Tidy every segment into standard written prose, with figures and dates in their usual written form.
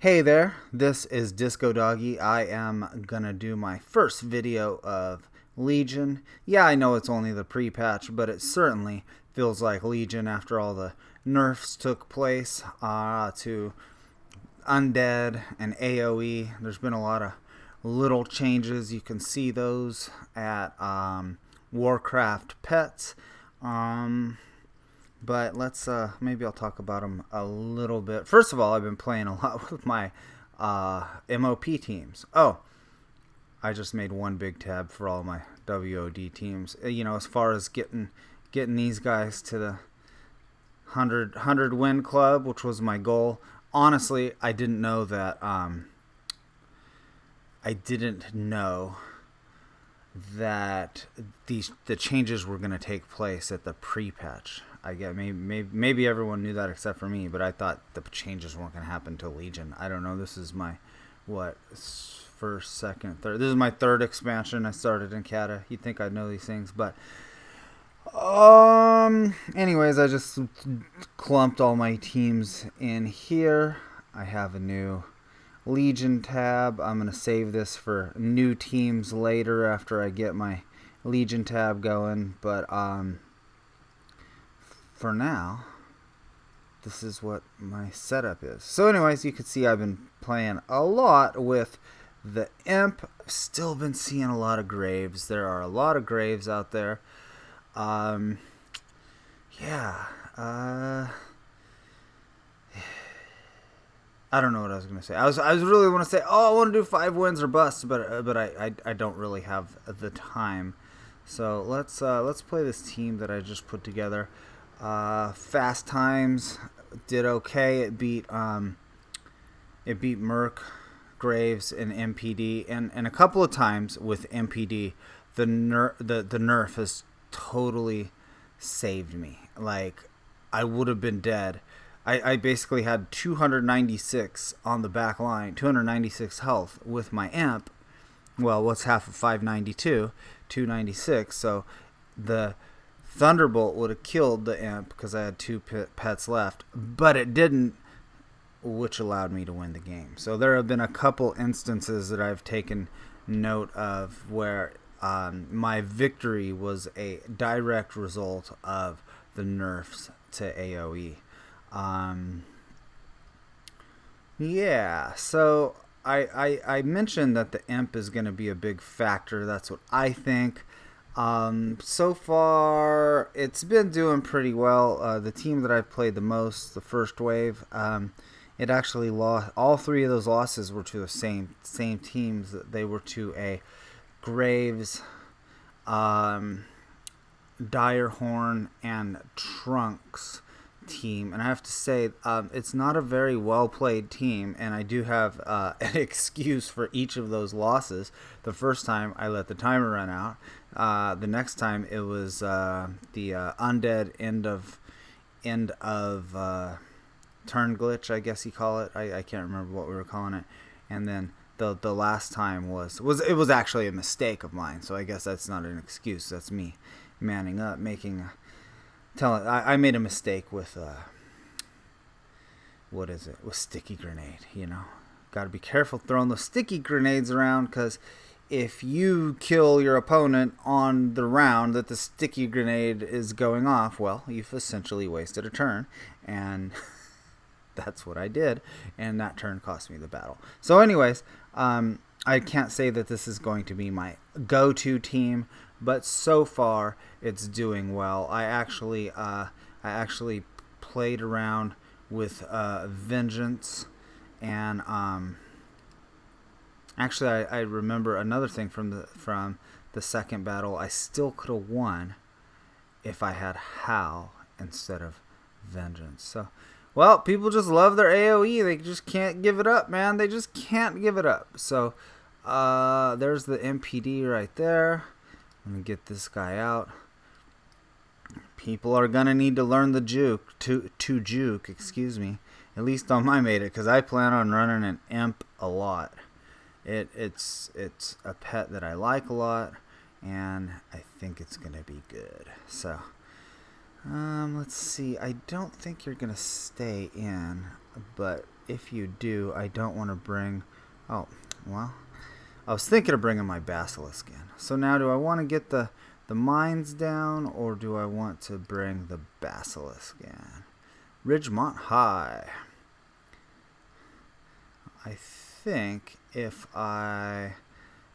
Hey there, this is Discodoggy. I am gonna do my first video of Legion. Yeah, I know it's only the pre-patch, but it certainly feels like Legion after all the nerfs took place to Undead and AoE. There's been a lot of little changes. You can see those at Warcraft Pets. Um, but let's maybe I'll talk about them a little bit. First of all, I've been playing a lot with my MOP teams. Oh, I just made one big tab for all my WOD teams. You know, as far as getting these guys to the 100 win club, which was my goal. Honestly, I didn't know that. I didn't know that the changes were going to take place at the pre-patch. I get maybe everyone knew that except for me, but I thought the changes weren't going to happen till Legion. I don't know. This is my first, second, third. This is my third expansion. I started in Kata. You'd think I'd know these things, but anyways, I just clumped all my teams in here. I have a new Legion tab. I'm going to save this for new teams later after I get my Legion tab going, but for now, this is what my setup is. So anyways, you can see I've been playing a lot with the Imp. I've still been seeing a lot of Graves. There are a lot of Graves out there. Yeah. I don't know what I was gonna say. I was really want to say, oh, I want to do 5 wins or bust, but I don't really have the time. So let's play this team that I just put together. Fast Times did okay. It beat Merc, Graves, and MPD, and a couple of times with MPD, the nerf has totally saved me. Like, I would have been dead. I basically had 296 on the back line, 296 health with my amp. Well, what's half of 592? 296. So the Thunderbolt would have killed the imp because I had 2 pets left, but it didn't, which allowed me to win the game. So there have been a couple instances that I've taken note of where my victory was a direct result of the nerfs to AoE. Yeah, so I mentioned that the imp is going to be a big factor. That's what I think. So far, it's been doing pretty well. The team that I've played the most, the first wave, it actually lost. All 3 of those losses were to the same teams. They were to a Graves, Direhorn, and Trunks team, and I have to say it's not a very well played team, and I do have an excuse for each of those losses. The first time I let the timer run out. The next time it was the undead end of turn glitch, I guess you call it. I can't remember what we were calling it. And then the last time was actually a mistake of mine, so I guess that's not an excuse. That's me manning up, I made a mistake with with sticky grenade. You know, got to be careful throwing those sticky grenades around, because if you kill your opponent on the round that the sticky grenade is going off, well, you've essentially wasted a turn, and that's what I did, and that turn cost me the battle. So anyways, I can't say that this is going to be my go-to team, but so far it's doing well. I actually played around with Vengeance, and actually I remember another thing from the second battle. I still could have won if I had Howl instead of Vengeance. So, well, people just love their AoE. They just can't give it up, man. They just can't give it up. So there's the MPD right there. Let me get this guy out. People are gonna need to learn the juke to juke, excuse me. At least on my meta, because I plan on running an imp a lot. It's a pet that I like a lot, and I think it's gonna be good. So let's see. I don't think you're gonna stay in, but if you do, I don't want to bring... Oh, well, I was thinking of bringing my basilisk in. So now do I want to get the mines down, or do I want to bring the basilisk in? Ridgemont High. I think if I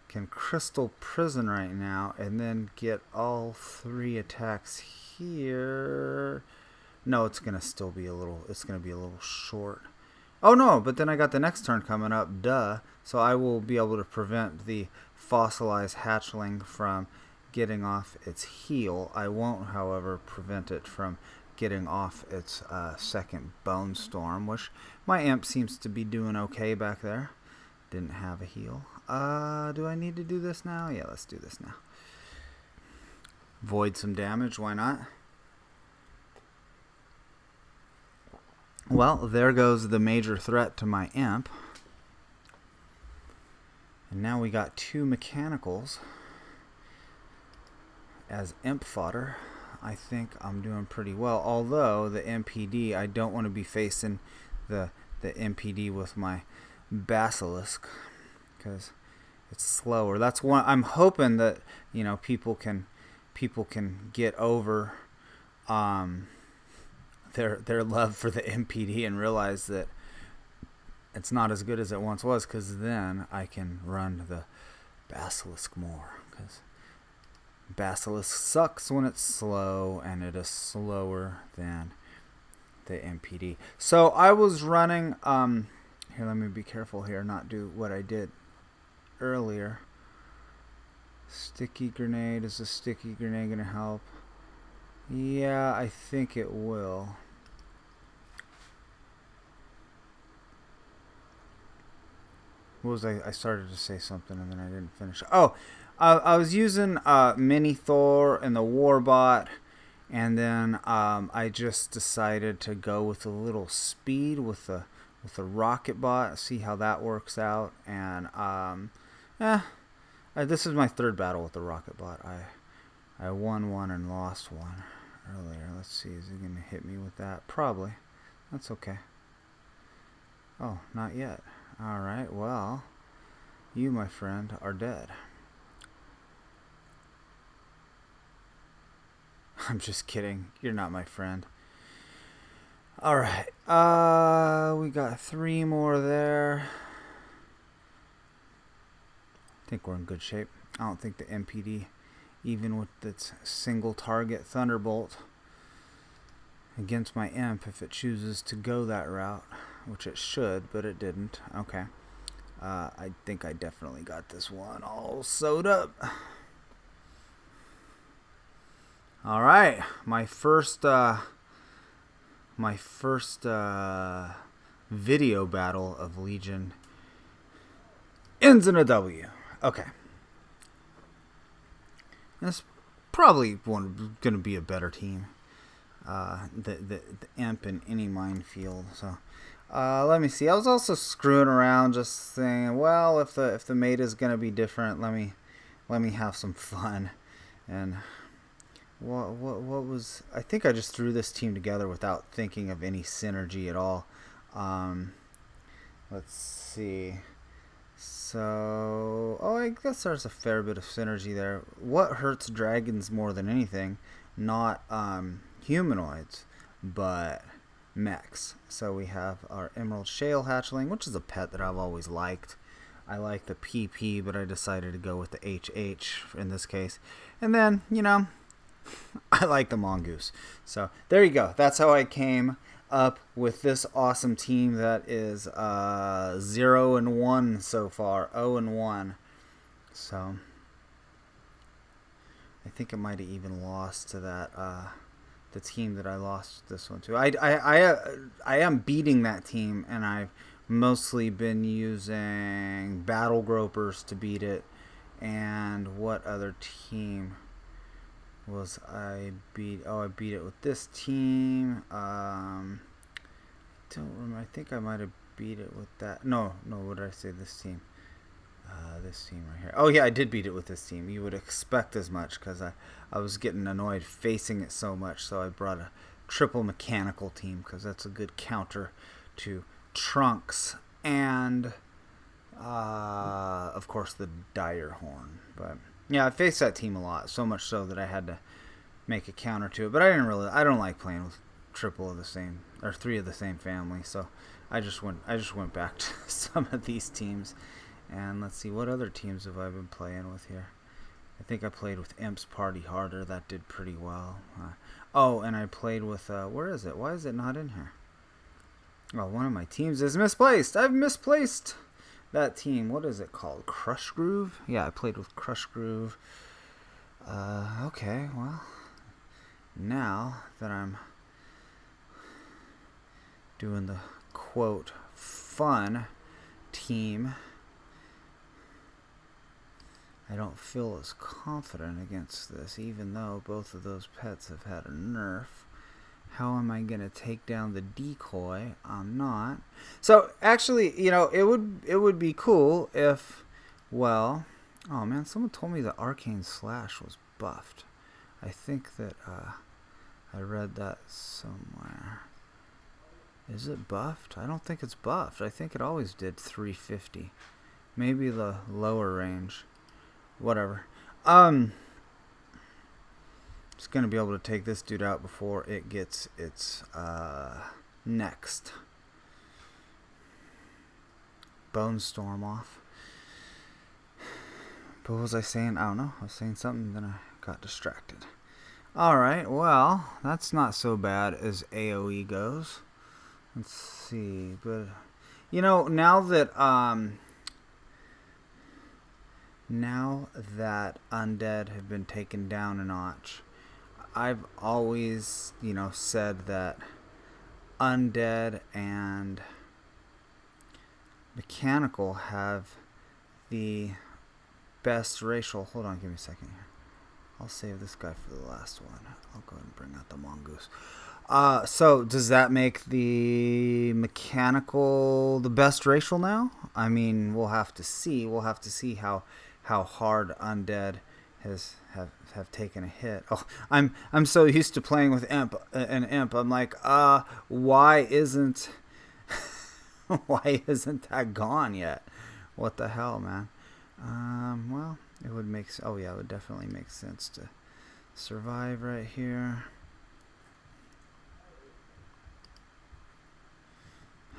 can Crystal Prison right now and then get all 3 attacks here... No, it's going to still be a little... It's going to be a little short. Oh no, but then I got the next turn coming up, duh. So I will be able to prevent the Fossilized Hatchling from getting off its heal. I won't, however, prevent it from getting off its second Bone Storm, which my Imp seems to be doing okay back there. Didn't have a heal. Do I need to do this now? Yeah, let's do this now. Void some damage, why not? Well, there goes the major threat to my Imp. And now we got 2 mechanicals as Imp fodder. I think I'm doing pretty well. Although the MPD, I don't want to be facing the MPD with my basilisk because it's slower. That's one. I'm hoping that, you know, people can get over their love for the MPD and realize that it's not as good as it once was, because then I can run the basilisk more, because basilisk sucks when it's slow, and it is slower than the MPD. So I was running here, let me be careful here, not do what I did earlier. Sticky grenade. Is a sticky grenade gonna help? Yeah, I think it will. What was I started to say something and then I didn't finish. Oh, I was using Mini Thor and the Warbot, and then I just decided to go with a little speed with the Rocket Bot, see how that works out. And this is my 3rd battle with the Rocket Bot. I won 1 and lost 1 earlier. Let's see, is he gonna hit me with that? Probably. That's okay. Oh, not yet. Alright, well, you, my friend, are dead. I'm just kidding. You're not my friend. Alright, we got 3 more there. I think we're in good shape. I don't think the MPD, even with its single target Thunderbolt against my Imp, if it chooses to go that route, which it should, but it didn't. Okay. I think I definitely got this one all sewed up. Alright, my first video battle of Legion ends in a W. Okay. That's probably going to be a better team. The Imp in any minefield. So let me see. I was also screwing around, just saying, well, if the meta is going to be different, let me have some fun. And what was, I think I just threw this team together without thinking of any synergy at all. Let's see. So, oh, I guess there's a fair bit of synergy there. What hurts dragons more than anything? Not humanoids, but mechs. So we have our Emerald Shale Hatchling, which is a pet that I've always liked. I like the PP, but I decided to go with the HH in this case. And then, you know, I like the Mongoose. So there you go. That's how I came up with this awesome team that is 0-1 so far. 0-1. So I think it might have even lost to that the team that I lost this one to. I am beating that team, and I've mostly been using Battle Gropers to beat it. And what other team was I beat? Oh, I beat it with this team. Don't remember. I think I might have beat it with that. No. What did I say? This team. This team right here. Oh yeah, I did beat it with this team. You would expect as much, because I was getting annoyed facing it so much. So I brought a triple mechanical team, because that's a good counter to Trunks, and of course the Dire Horn. But yeah, I faced that team a lot, so much so that I had to make a counter to it. But I don't like playing with triple of the same or three of the same family, so I just went back to some of these teams. And let's see, what other teams have I been playing with here? I think I played with Imps Party Harder. That did pretty well. Oh, and I played with where is it? Why is it not in here? Oh, one of my teams is misplaced. I've misplaced that team. What is it called? Crush Groove? Yeah, I played with Crush Groove. Okay, well, now that I'm doing the quote fun team, I don't feel as confident against this, even though both of those pets have had a nerf. How am I going to take down the decoy? I'm not. So, actually, you know, it would be cool if, well, oh man, someone told me that Arcane Slash was buffed. I think that I read that somewhere. Is it buffed? I don't think it's buffed. I think it always did 350. Maybe the lower range. Whatever. Just gonna be able to take this dude out before it gets its next Bone Storm off. But what was I saying? I don't know. I was saying something, then I got distracted. Alright, well, that's not so bad as AoE goes. Let's see, but you know, now that undead have been taken down a notch, I've always, you know, said that undead and mechanical have the best racial. Hold on, give me a second here. I'll save this guy for the last one. I'll go ahead and bring out the Mongoose. So does that make the mechanical the best racial now? I mean, we'll have to see. We'll have to see how hard undead have taken a hit. Oh, I'm so used to playing with Imp. I'm like, why isn't that gone yet? What the hell, man? Well, it would make. Oh yeah, it would definitely make sense to survive right here.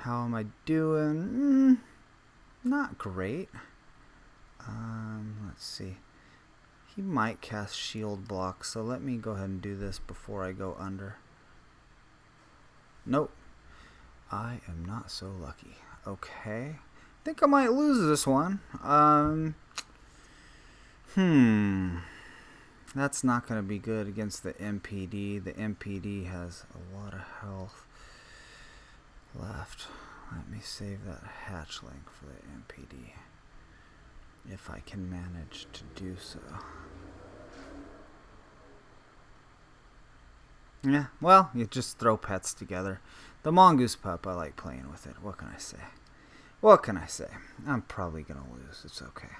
How am I doing? Not great. Let's see. He might cast shield block, so let me go ahead and do this before I go under. Nope. I am not so lucky. Okay. I think I might lose this one. That's not going to be good against the MPD. The MPD has a lot of health left. Let me save that hatchling for the MPD, if I can manage to do so. Yeah, well, you just throw pets together. The Mongoose pup, I like playing with it. What can I say? What can I say? I'm probably going to lose. It's okay.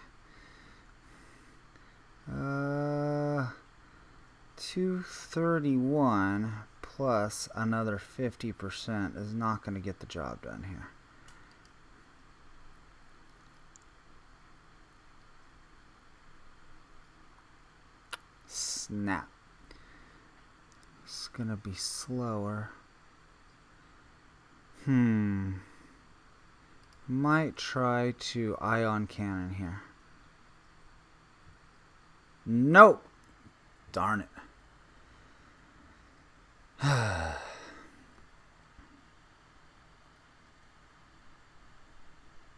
231 plus another 50% is not going to get the job done here. Snap. It's going to be slower. Might try to ion cannon here. Nope. Darn it.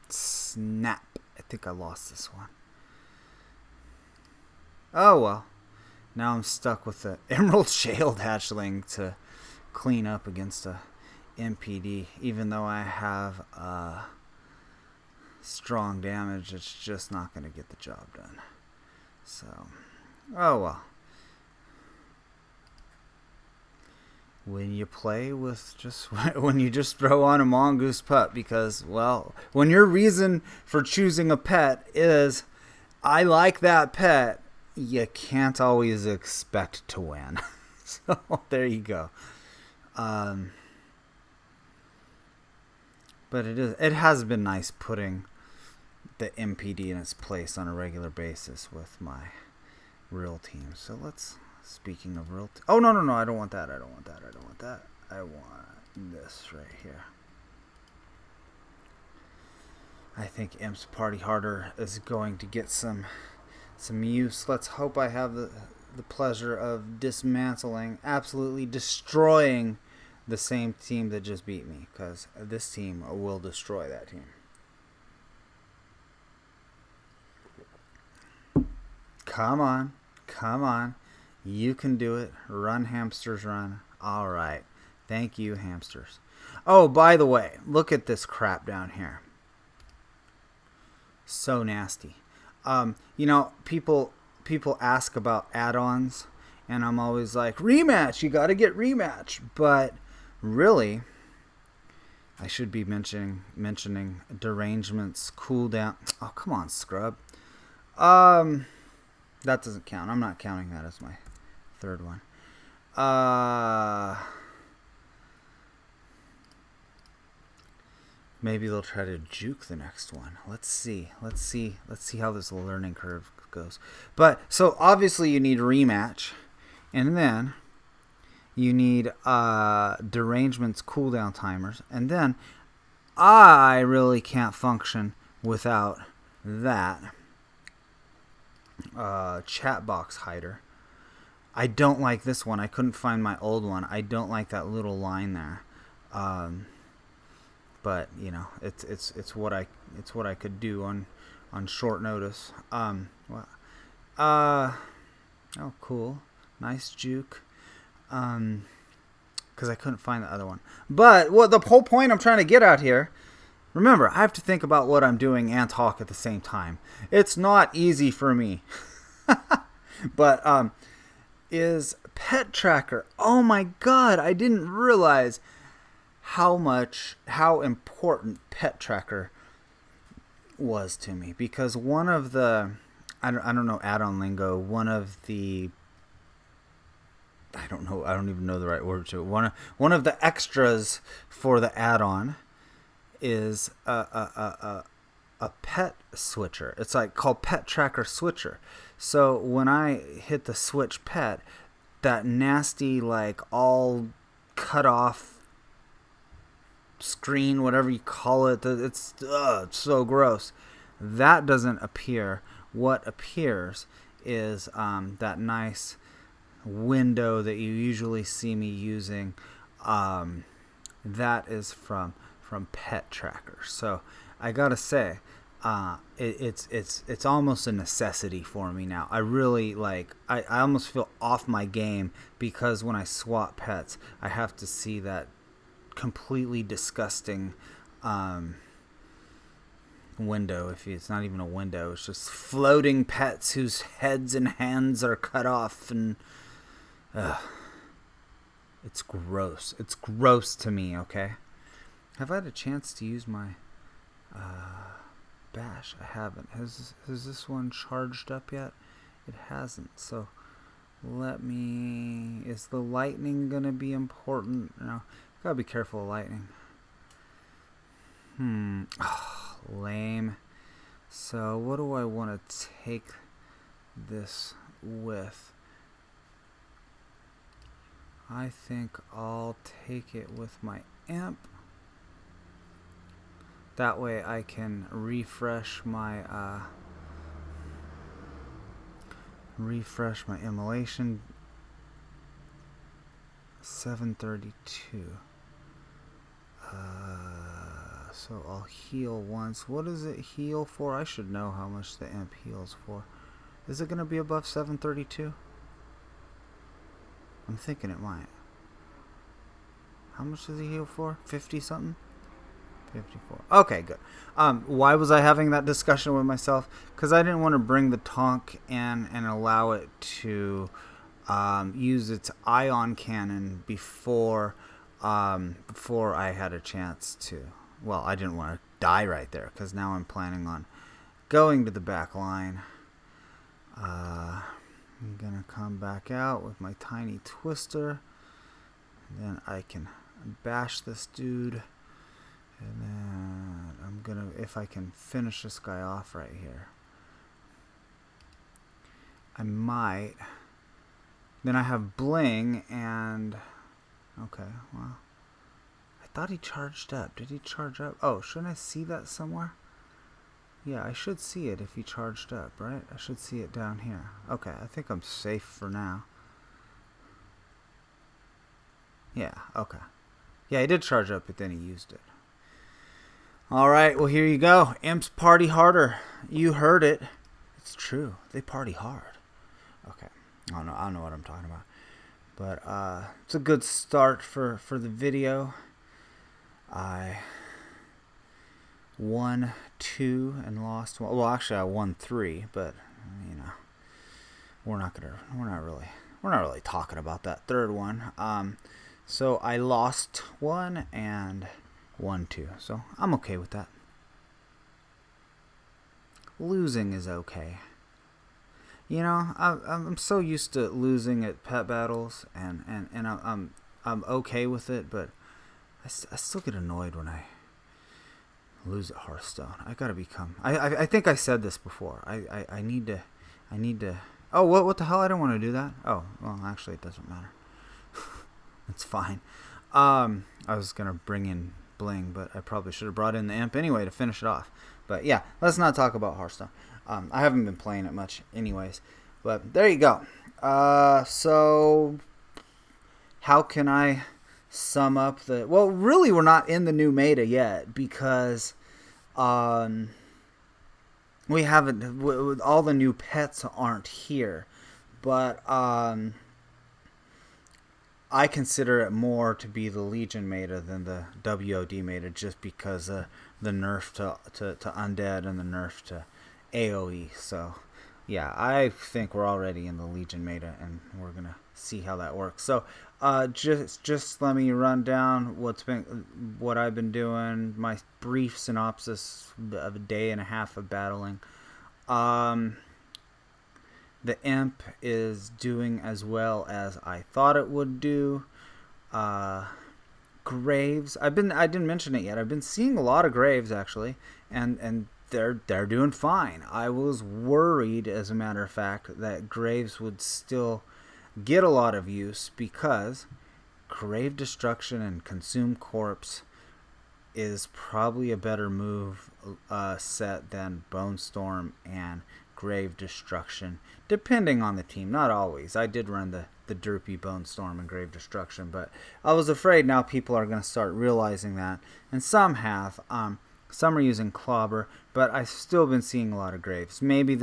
Snap. I think I lost this one. Oh well. Now I'm stuck with the Emerald Shale Hatchling to clean up against a MPD. Even though I have strong damage, it's just not going to get the job done. So, oh well. When you play with when you just throw on a Mongoose pup, because, well, when your reason for choosing a pet is, I like that pet, you can't always expect to win. So, there you go. But it has been nice putting the MPD in its place on a regular basis with my real team. So speaking of real oh, no, I don't want that. I want this right here. I think Imps Party Harder is going to get some use. Let's hope I have the pleasure of dismantling, absolutely destroying the same team that just beat me, because this team will destroy that team. Come on. You can do it. Run, hamsters, run. All right. Thank you, hamsters. Oh, by the way, look at this crap down here. So nasty. You know, people ask about add-ons, and I'm always like, rematch. You got to get rematch. But really, I should be mentioning derangements, cooldown. Oh, come on, scrub. That doesn't count. I'm not counting that as my third one. Maybe they'll try to juke the next one. Let's see how this learning curve goes. But so obviously you need rematch, and then you need derangements, cooldown timers, and then I really can't function without that chat box hider. I don't like this one. I couldn't find my old one. I don't like that little line there. But you know, it's what I could do on short notice. Oh, cool, nice juke. Because I couldn't find the other one. But what the whole point I'm trying to get out here. Remember, I have to think about what I'm doing and talk at the same time. It's not easy for me. But is pet tracker. Oh my god, I didn't realize how important pet tracker was to me, because one of the I don't know add-on lingo, one of the I don't even know the right word to it. One of the extras for the add-on is a pet switcher. It's like called pet tracker switcher. So when I hit the switch pet, that nasty, like, all cut off screen, whatever you call it, it's so gross. That doesn't appear. What appears is that nice window that you usually see me using. That is from pet tracker. So I gotta say, it's almost a necessity for me now. I really I almost feel off my game, because when I swap pets, I have to see that completely disgusting window. If it's not even a window, it's just floating pets whose heads and hands are cut off, and it's gross. It's gross to me. Okay, have I had a chance to use my bash? I haven't. Has this one charged up yet? It hasn't. So let me. Is the lightning gonna be important? No, gotta be careful of lightning. Oh, lame. So what do I want to take this with? I think I'll take it with my imp. That way I can refresh my immolation. 732. So I'll heal once. What does it heal for? I should know how much the imp heals for. Is it going to be above 732? I'm thinking it might. How much does he heal for? 50 something? 54. Okay, good. Why was I having that discussion with myself? Because I didn't want to bring the Tonk in and allow it to use its ion cannon before I had a chance to. Well, I didn't want to die right there, because now I'm planning on going to the back line. I'm gonna come back out with my tiny twister. Then I can bash this dude And then I'm gonna, if I can finish this guy off right here, I might. Then I have Bling and, okay, well, I thought he charged up. Did he charge up? Oh, shouldn't I see that somewhere? Yeah, I should see it if he charged up, right? I should see it down here. Okay, I think I'm safe for now. Yeah, okay. Yeah, he did charge up, but then he used it. Alright, well, here you go. Imps party harder. You heard it. It's true. They party hard. Okay. I don't know what I'm talking about. But it's a good start for the video. I won 2 and lost 1. Well, actually I won 3, but you know, we're not really talking about that third one. So I lost 1 and won 2. So I'm okay with that. Losing is okay. You know, I'm so used to losing at pet battles, and I'm okay with it, but I still get annoyed when I lose at Hearthstone. I gotta become. I think I said this before. I need to. Oh, what the hell? I don't want to do that. Oh, well, actually, it doesn't matter. It's fine. I was gonna bring in Bling, but I probably should have brought in the Imp anyway to finish it off. But yeah, let's not talk about Hearthstone. I haven't been playing it much anyways. But there you go. So how can I sum up the... Well, really, we're not in the new meta yet because we haven't... All the new pets aren't here. But I consider it more to be the Legion meta than the WOD meta, just because the nerf to Undead and the nerf to AoE. So yeah, I think we're already in the Legion meta, and we're gonna see how that works. So just let me run down what I've been doing, my brief synopsis of a day and a half of battling. The Imp is doing as well as I thought it would do. Graves, I didn't mention it yet. I've been seeing a lot of Graves actually, and they're doing fine. I was worried, as a matter of fact, that Graves would still get a lot of use because Grave Destruction and Consume Corpse is probably a better move set than Bone Storm and Grave Destruction, depending on the team. Not always. I did run the derpy Bone Storm and Grave Destruction, but I was afraid now people are going to start realizing that, and some have. Some are using Clobber, but I've still been seeing a lot of Graves. Maybe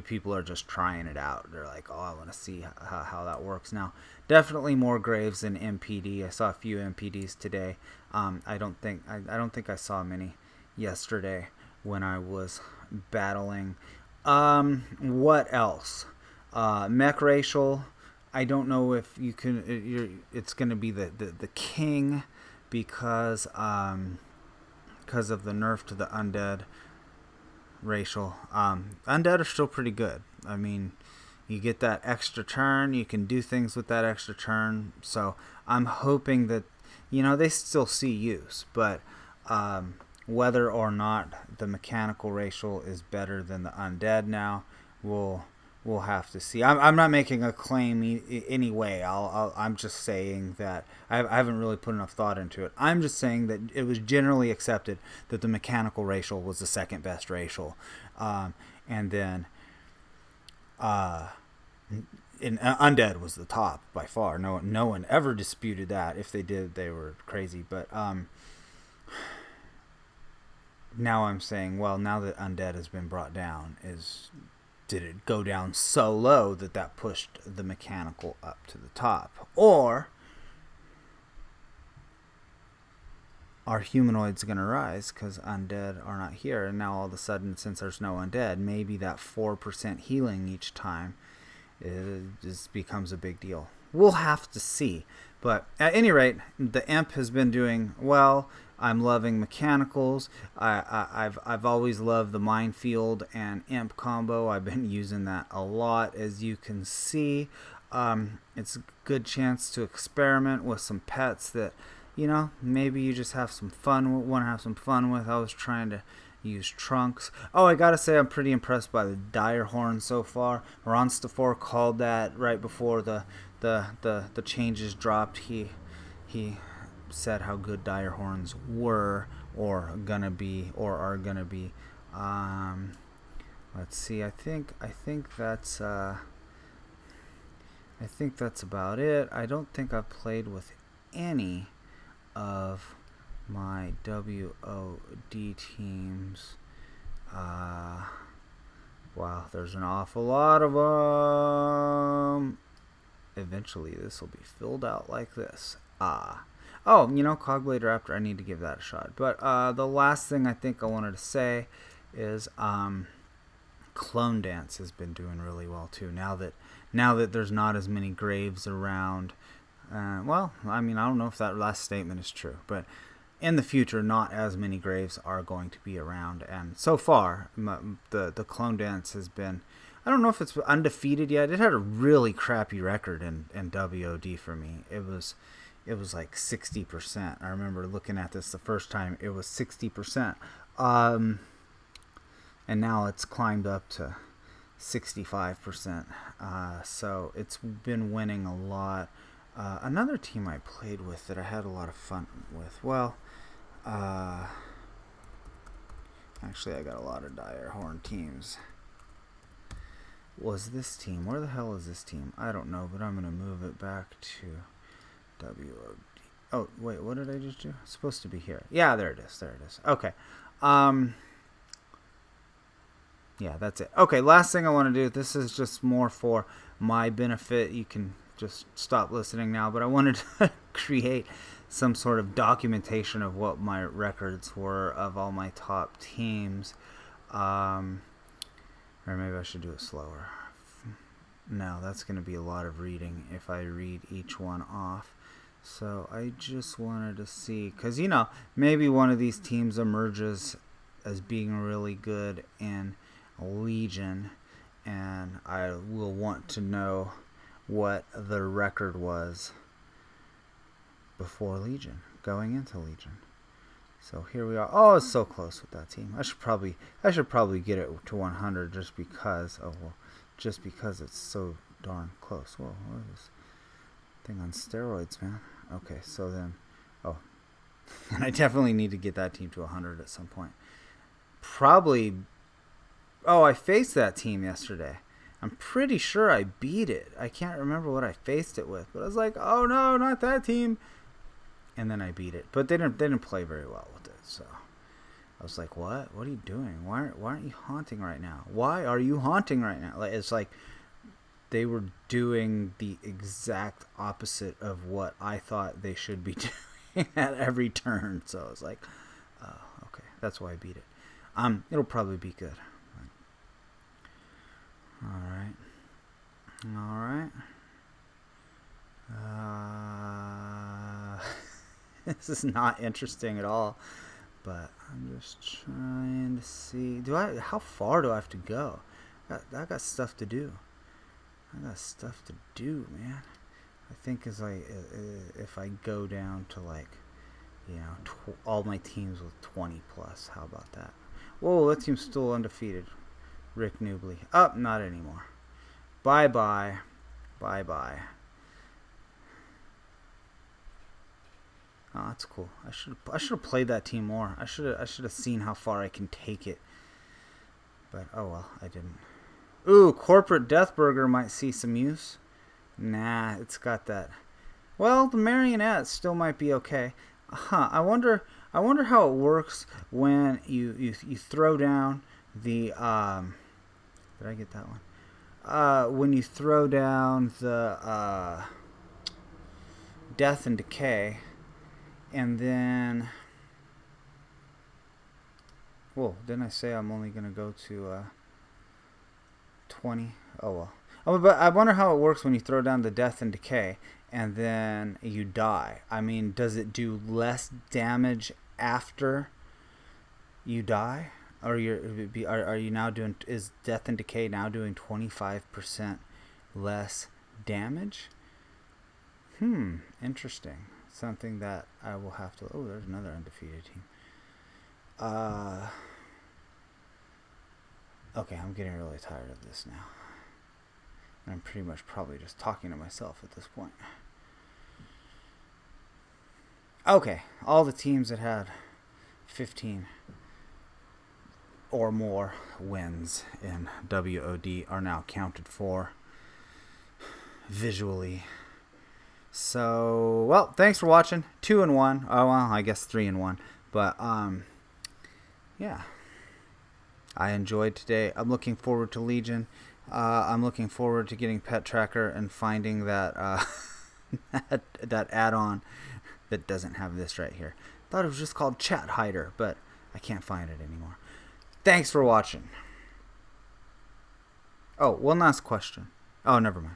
people are just trying it out. They're like, oh, I want to see how that works. Now, definitely more Graves than MPD. I saw a few MPDs today. I don't think I saw many yesterday when I was battling. What else? Mech Racial. I don't know if you can. It's going to be the king because of the nerf to the Undead Racial. Undead are still pretty good. I mean, you get that extra turn. You can do things with that extra turn. So I'm hoping that, they still see use. But whether or not the mechanical Racial is better than the Undead now, we'll have to see. I'm not making a claim anyway. I'm just saying that I haven't really put enough thought into it. I'm just saying that it was generally accepted that the mechanical Racial was the second best Racial, and then Undead was the top by far. No one ever disputed that. If they did, they were crazy. But now I'm saying, well, now that Undead has been brought down, did it go down so low that pushed the mechanical up to the top? Or are humanoids going to rise because Undead are not here? And now all of a sudden, since there's no Undead, maybe that 4% healing each time just becomes a big deal. We'll have to see. But at any rate, the Imp has been doing well. I'm loving mechanicals. I've always loved the Minefield and Imp combo. I've been using that a lot, as you can see. It's a good chance to experiment with some pets that, you know, maybe you just have some fun, want to have some fun with. I was trying to use trunks. Oh, I gotta say I'm pretty impressed by the dire horn so far. Ronstafor called that right before the changes dropped. He said how good dire horns were or gonna be or are gonna be. Let's see. I think that's about it. I don't think I've played with any of my WOD teams. Wow, there's an awful lot of them. Eventually, this will be filled out like this. Oh, you know, Cogblade Raptor, I need to give that a shot. But the last thing I think I wanted to say is Clone Dance has been doing really well too. Now that there's not as many graves around. Well, I mean, I don't know if that last statement is true, but in the future, not as many graves are going to be around. And so far, the Clone Dance has been, I don't know if it's undefeated yet. It had a really crappy record in WOD for me. It was like 60%. I remember looking at this the first time. It was 60%. And now it's climbed up to 65%. So it's been winning a lot. Another team I played with that I had a lot of fun with. Well, actually, I got a lot of dire horn teams. Was this team? Where the hell is this team? I don't know, but I'm going to move it back to WOD. Oh, wait, what did I just do? It's supposed to be here. Yeah, there it is. There it is. Okay. Yeah, that's it. Okay, last thing I want to do. This is just more for my benefit. You can just stop listening now, but I wanted to create some sort of documentation of what my records were of all my top teams. Or maybe I should do it slower. No, that's going to be a lot of reading if I read each one off. So I just wanted to see, because, you know, maybe one of these teams emerges as being really good in Legion, and I will want to know what the record was before Legion, going into Legion. So here we are. Oh, it's so close with that team. I should probably get it to 100 just because. Oh well, just because it's so darn close. Whoa, what is this thing on steroids, man? Okay, so then, oh, and I definitely need to get that team to 100 at some point. Probably. Oh, I faced that team yesterday. I'm pretty sure I beat it. I can't remember what I faced it with, but I was like, oh no, not that team. And then I beat it, but they didn't play very well with it. So I was like, what? What are you doing? Why aren't you haunting right now? Why are you haunting right now? Like, it's like they were doing the exact opposite of what I thought they should be doing at every turn. So I was like, oh, okay, that's why I beat it. It'll probably be good. All right. This is not interesting at all, but I'm just trying to see. How far do I have to go? I got stuff to do. Man. I think if I go down to, like, you know, all my teams with 20 plus. How about that? Whoa, that team's still undefeated. Rick Newbley. Oh, not anymore. Bye-bye. Oh, that's cool. I should have played that team more. I should have seen how far I can take it. But oh well, I didn't. Ooh, Corporate Deathburger might see some use. Nah, it's got that. Well, the marionette still might be okay. I wonder how it works when you throw down the did I get that one? When you throw down the Death and Decay, and then, whoa, didn't I say I'm only gonna go to 20? Oh well. Oh, but I wonder how it works when you throw down the Death and Decay and then you die. I mean, does it do less damage after you die? Or are you now doing, is Death and Decay now doing 25% less damage? Interesting. something that I will have to... Oh, there's another undefeated team. Okay, I'm getting really tired of this now. I'm pretty much probably just talking to myself at this point. Okay, all the teams that had 15 or more wins in WOD are now counted for visually. So, well, thanks for watching. 2-1. Oh, well, I guess 3-1. But, yeah. I enjoyed today. I'm looking forward to Legion. I'm looking forward to getting Pet Tracker and finding that that add-on that doesn't have this right here. Thought it was just called Chat Hider, but I can't find it anymore. Thanks for watching. Oh, one last question. Oh, never mind.